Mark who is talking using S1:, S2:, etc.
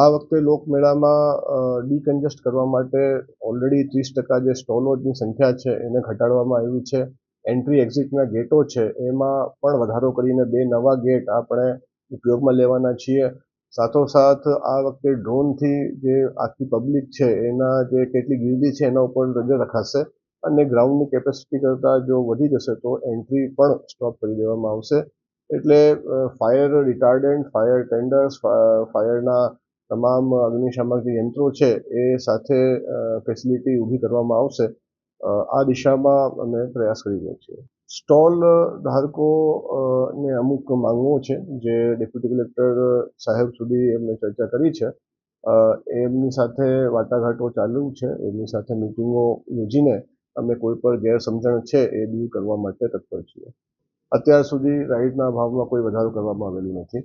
S1: આ વખતે લોકમેળામાં ડીકન્જેસ્ટ કરવા માટે ઓલરેડી 30% જે સ્ટોલોની સંખ્યા છે એને ઘટાડવામાં આવી છે. એન્ટ્રી એક્ઝિટના ગેટો છે એમાં પણ વધારો કરીને 2 નવા ગેટ આપણે ઉપયોગમાં લેવાના છીએ. સાથોસાથ આ વખતે ડ્રોનથી જે આખી પબ્લિક છે એના જે કેટલી ગીર્દી છે એના ઉપર નજર રખાશે અને ગ્રાઉન્ડની કેપેસિટી કરતાં જો વધી જશે તો એન્ટ્રી પણ સ્ટોપ કરી દેવામાં આવશે. એટલે ફાયર રિટાર્ડન્ટ, ફાયર ટેન્ડર્સ, ફાયરના તમામ અગ્નિશામક જે યંત્રો છે એ સાથે ફેસિલિટી ઊભી કરવામાં આવશે. આ દિશામાં અમે પ્રયાસ કરી રહ્યા છીએ. સ્ટોલ ધારકો ને અમુક માંગો છે જે ડેપ્યુટી કલેક્ટર સાહેબ સુધી એમને ચર્ચા કરી છે. એમની સાથે વાટાઘાટો ચાલુ છે. એમની સાથે મિટિંગો યોજીને અમે કોઈ પણ ગેરસમજણ છે એ દૂર કરવા માટે તત્પર છીએ. અત્યાર સુધી રાઈડના ભાવમાં કોઈ વધારો કરવામાં આવેલો નથી.